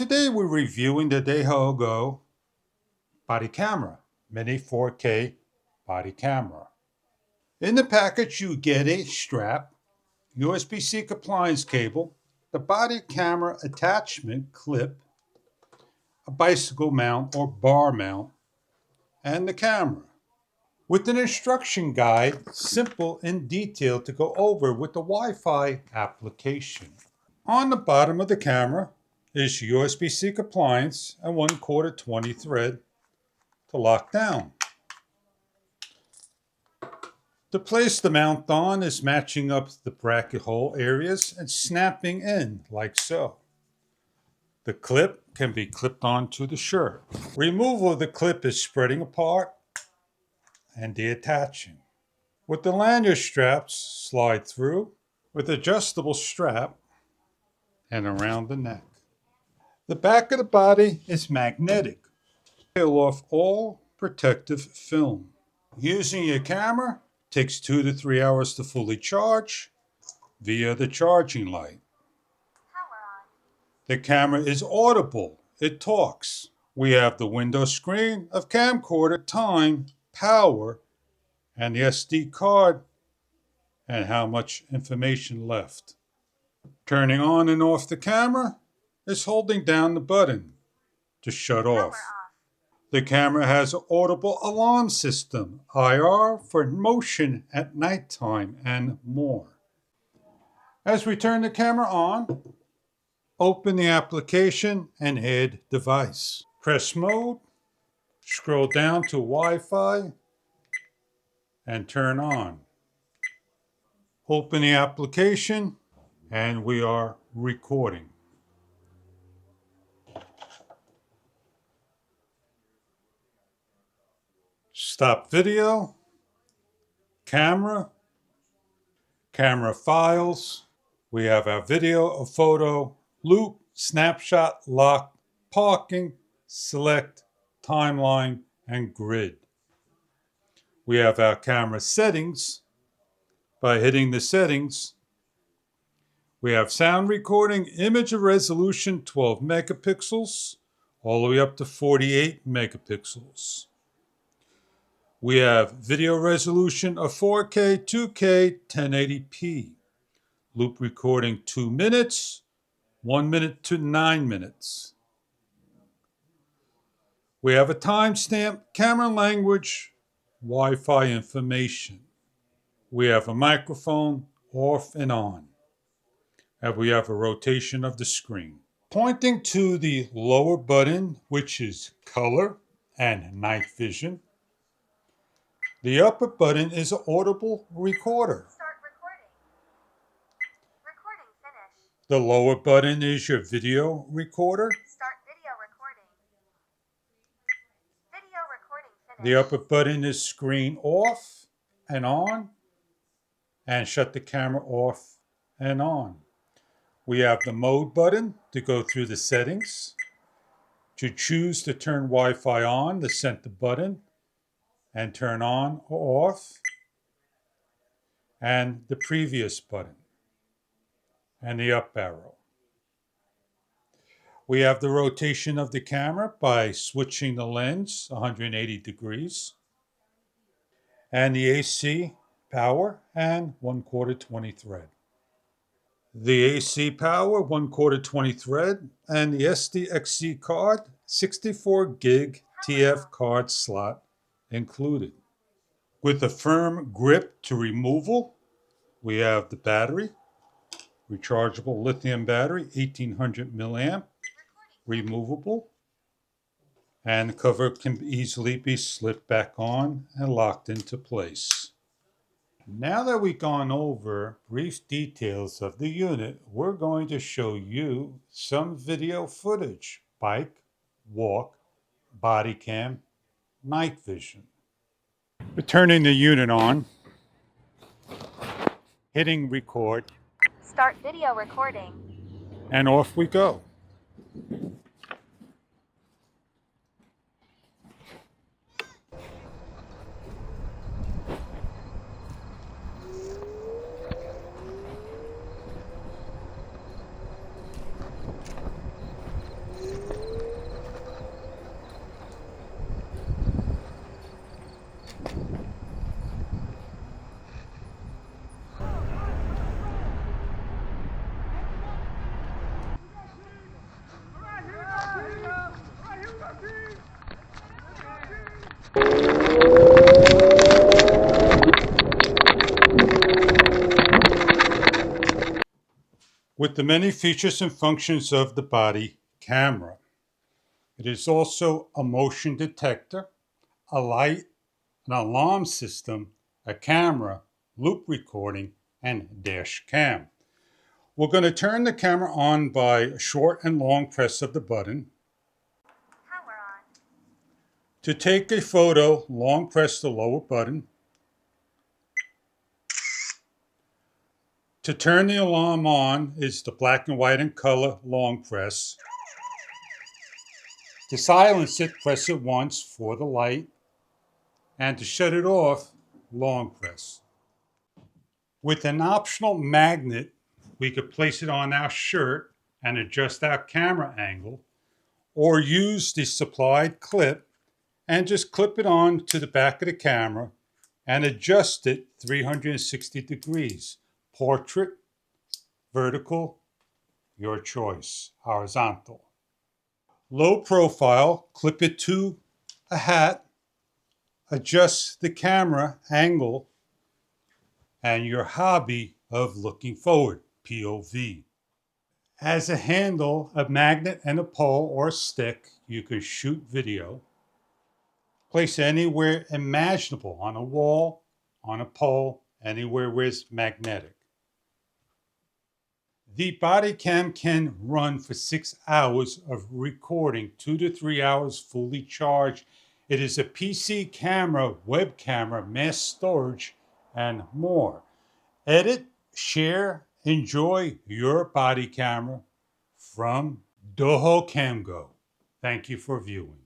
Today we're reviewing the Dahocamgo body camera, mini 4K body camera. In the package you get a strap, USB-C compliance cable, the body camera attachment clip, a bicycle mount or bar mount, and the camera. With an instruction guide, simple and detailed to go over with the Wi-Fi application. On the bottom of the camera is USB-C compliance and 1/4 20 thread to lock down. To place the mount on is matching up the bracket hole areas and snapping in like so. The clip can be clipped onto the shirt. Removal of the clip is spreading apart and detaching. With the lanyard straps, slide through with adjustable strap and around the neck. The back of the body is magnetic. Peel off all protective film. Using your camera takes 2 to 3 hours to fully charge via the charging light. The camera is audible. It talks. We have the window screen of camcorder, time, power, and the SD card, and how much information left. Turning on and off the camera is holding down the button to shut off. The camera has an audible alarm system, IR for motion at nighttime, and more. As we turn the camera on, open the application and add device. Press mode, scroll down to Wi-Fi, and turn on. Open the application, and we are recording. Stop video, camera files. We have our video, a photo, loop, snapshot, lock, parking, select, timeline, and grid. We have our camera settings. By hitting the settings, we have sound recording, image resolution 12 megapixels, all the way up to 48 megapixels. We have video resolution of 4K, 2K, 1080p. Loop recording 2 minutes, 1 minute to 9 minutes. We have a timestamp, camera language, Wi-Fi information. We have a microphone off and on. And we have a rotation of the screen. Pointing to the lower button, which is color and night vision. The upper button is an audible recorder. Start recording. Recording finished. The lower button is your video recorder. Start video recording. Video recording finished. The upper button is screen off and on, and shut the camera off and on. We have the mode button to go through the settings. To choose to turn Wi-Fi on, the center button, and turn on or off, and the previous button, and the up arrow. We have the rotation of the camera by switching the lens 180 degrees, and the AC power and 1/4 20 thread. The AC power 1/4 20 thread and the SDXC card 64 gig TF card slot included. With a firm grip to removal, we have the battery, rechargeable lithium battery, 1800 milliamp, removable, and the cover can easily be slipped back on and locked into place. Now that we've gone over brief details of the unit, we're going to show you some video footage, bike, walk, body cam, night vision. We're turning the unit on, hitting record, Start video recording. and off we go. With the many features and functions of the body camera, it is also a motion detector, a light, an alarm system, a camera, loop recording, and dash cam. We're going to turn the camera on by a short and long press of the button. Power on. To take a photo, long press the lower button. To turn the alarm on is the black and white and color long press. To silence it, press it once for the light. And to shut it off, long press. With an optional magnet, we could place it on our shirt and adjust our camera angle, or use the supplied clip and just clip it on to the back of the camera and adjust it 360 degrees. Portrait, vertical, your choice. Horizontal. Low profile, clip it to a hat, adjust the camera angle, and your hobby of looking forward, POV. As a handle, a magnet and a pole or stick, you can shoot video. Place anywhere imaginable, on a wall, on a pole, anywhere where it's magnetic. The body cam can run for 6 hours of recording, 2 to 3 hours fully charged. It is a PC camera, web camera, mass storage, and more. Edit, share, enjoy your body camera from Dahocamgo. Thank you for viewing.